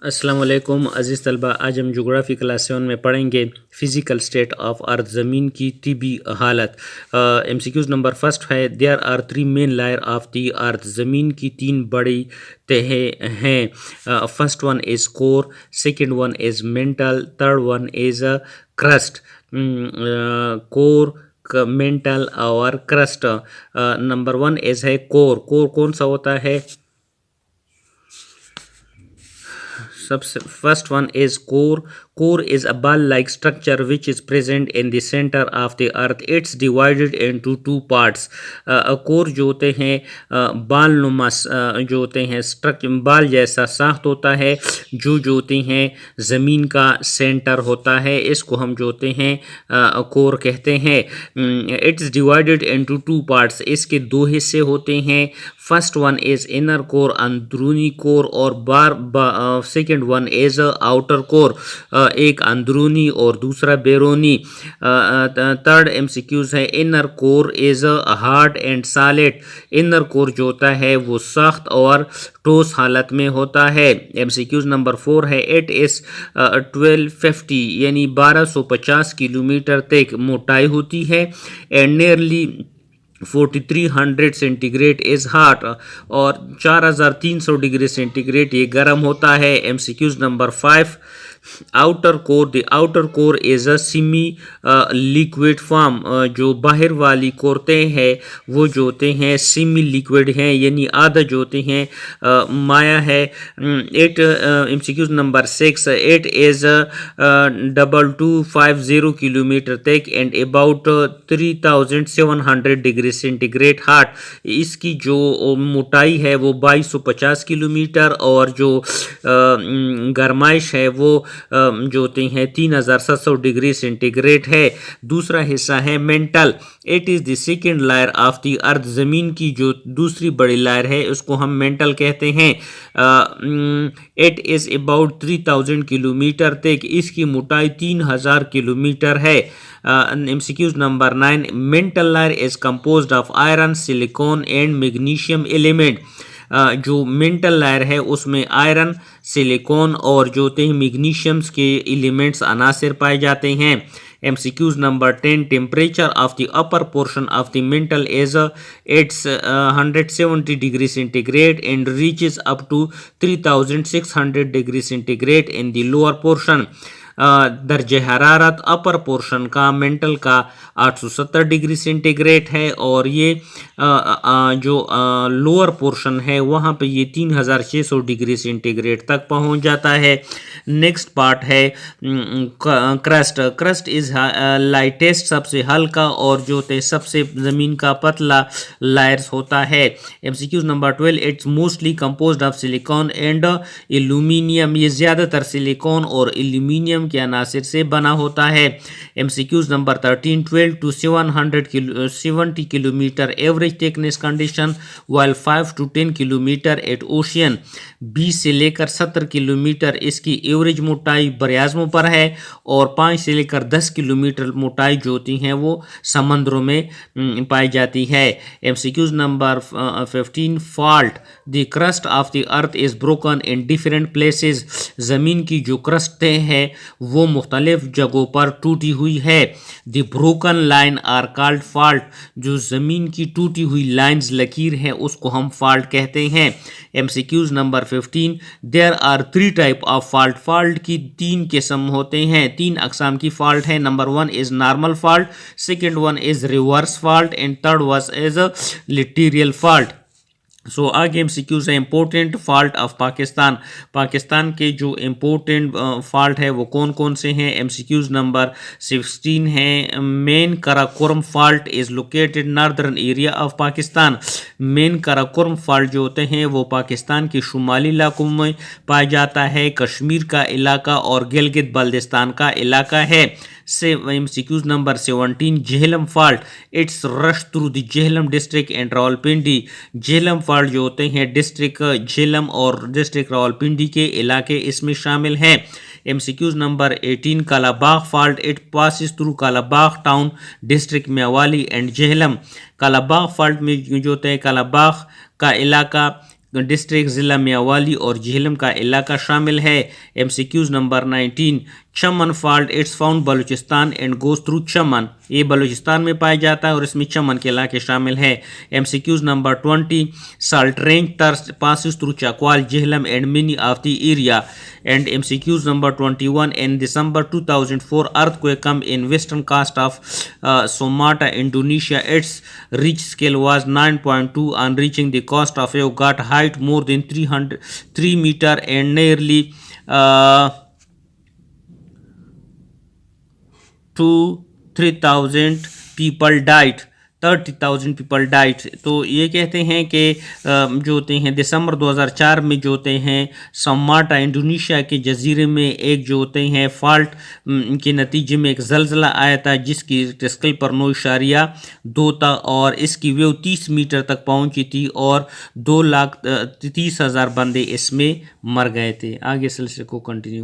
अस्सलाम वालेकुम अज़ीज़ तलबा। आज हम जोग्राफ़ी क्लास 7 में पढ़ेंगे फ़िज़िकल स्टेट ऑफ अर्थ, ज़मीन की तिबी हालत। MCQs नंबर फर्स्ट है, there are three main layer of the earth. ज़मीन की तीन बड़ी तहें हैं। First one is core, second one is mantle, third one is crust. Core, mantle और क्रस्ट। नंबर वन इज़ है कोर। कोर कौन सा होता है? सबसे first one is core. Core is a ball-like structure which is present in the center of the earth. It's divided into two parts. Core जो होते हैं बाल नुमा जो होते हैं स्ट्रक्चर, बाल जैसा साख्त होता है जो होते हैं ज़मीन का सेंटर होता है। इसको हम जो होते हैं कोर कहते हैं। It's divided into two parts. इसके दो हिस्से होते हैं। First one is inner core, अंदरूनी कोर, और second one is outer core, एक अंदरूनी और दूसरा बैरूनी। थर्ड MCQs है, inner core is hard and solid. Inner core जो होता है वो सख्त और ठोस हालत में होता है। MCQs नंबर 4 है, इट इज़ 1250 यानी 1250 किलोमीटर तक मोटाई होती है। And nearly 4300 centigrade is hot, और 4300 डिग्री सेंटीग्रेड ये गर्म होता है। MCQs number 5, outer core. The outer core is a semi liquid form. जो बाहर वाली कोरतें हैं वो जो होते हैं सेमी लिक्विड हैं, यानी आधा जो होते हैं माया है। It MCQs number 6, it is 2250 kilometre तक and about 3700 degree centigrade heart. इसकी जो मोटाई है वो 2250 किलोमीटर, और जो गरमाइश है वो जो होते हैं 3700 डिग्री सेंटीग्रेड है। दूसरा हिस्सा है mental. It is the second layer of the earth. ज़मीन की जो दूसरी बड़ी लेयर है उसको हम मेंटल कहते हैं। इट इज़ अबाउट 3000 किलोमीटर तक, इसकी मोटाई 3000 किलोमीटर है। MCQs number 9, mental layer is composed of iron, silicon and magnesium element. जो मेंटल लेयर है उसमें आयरन, सिलिकॉन और जो होते हैं मैग्नीशियम्स के एलिमेंट्स अनासिर पाए जाते हैं। MCQs number 10, temperature of the upper portion of the mantle is its 170 degree centigrade and reaches up to 3600 degree centigrade in the lower portion. दर्जे हरारत अपर पोर्शन का मेंटल का 870 डिग्री सेंटीग्रेड है, और ये जो लोअर पोर्शन है वहाँ पे ये 3600 डिग्री सेंटीग्रेड तक पहुँच जाता है। नेक्स्ट पार्ट है क्रस्ट. क्रस्ट इज़ लाइटेस्ट, सबसे हल्का और जो होते सबसे ज़मीन का पतला लेयर्स होता है। MCQs number 12, it's mostly composed of silicon and aluminium. ये ज़्यादातर सिलिकॉन और एल्यूमिनियम के अनासिर से बना होता है। MCQs number 13, 12 to 770 kilometre average thickness condition, while 5 to 10 kilometre at ocean. 20 से लेकर 70 किलोमीटर इसकी एवरेज मोटाई बरियाज़मों पर है, और 5 से लेकर 10 किलोमीटर मोटाई जो होती हैं वो समंदरों में पाई जाती है। MCQs number 15, fault. The crust of the earth is broken in different places. ज़मीन की जो क्रस्टें हैं वो मुख्तलिफ जगहों पर टूटी हुई है। The broken line are called fault. जो ज़मीन की टूटी हुई लाइंस लकीर है उसको हम फॉल्ट कहते हैं। MCQs number 15, there are 3 type of fault. Fault की 3 किस्म होते हैं, 3 अकसाम की फॉल्ट है. Number 1 is normal fault, second one is reverse fault and third one is lateral fault. So आगे MCQs है, important fault of Pakistan. Pakistan के जो इम्पोर्टेंट फॉल्ट है वो कौन कौन से हैं? MCQs नंबर 16 है, main Karakoram fault is located northern area of Pakistan. Main Karakoram fault जो होते हैं वो पाकिस्तान के शुमाली इलाकों में पाया जाता है. कश्मीर का इलाका और गिलगित बल्दिस्तान का इलाका है. से MCQs number 17, Jhelum fault. It's rush through the Jhelum district and Rawalpindi. Jhelum fault जो होते हैं डिस्ट्रिक्ट झेलम और डिस्ट्रिक्ट रावलपिंडी के इलाके इसमें शामिल हैं। MCQs number 18, Kalabagh fault. It passes through Kalabagh town, district Mianwali and Jhelum. Kalabagh fault में जो होते हैं कालाबाग का इलाका, डिस्ट्रिक्ट ज़िला मियावाली और झेलम का इलाका शामिल है। MCQs number 19, Chaman fault it's found Balochistan and goes through Chaman, ये बलूचिस्तान में पाया जाता है और इसमें चमन के इलाके शामिल है। MCQs number 20, salt range passes through Chakwal, Jhelum and many of the area. And MCQs number 21, in December 2004 earthquake come in western coast of Sumatra, Indonesia. Its reach scale was 9.2 on reaching the coast of Evo got height more than 3 meter and nearly 3,000 people died. 30,000 people diet. तो ये कहते हैं कि जो होते हैं दिसंबर 2004 में जो होते हैं समाटा इंडोनेशिया के जजीरे में एक जो होते हैं फॉल्ट के नतीजे में एक ज़लज़ला आया था जिसकी स्केल पर 9.2 था और इसकी वेव 30 मीटर तक पहुंची थी और 2,30,000 बंदे इसमें मर गए थे। आगे सिलसिले को कंटिन्यू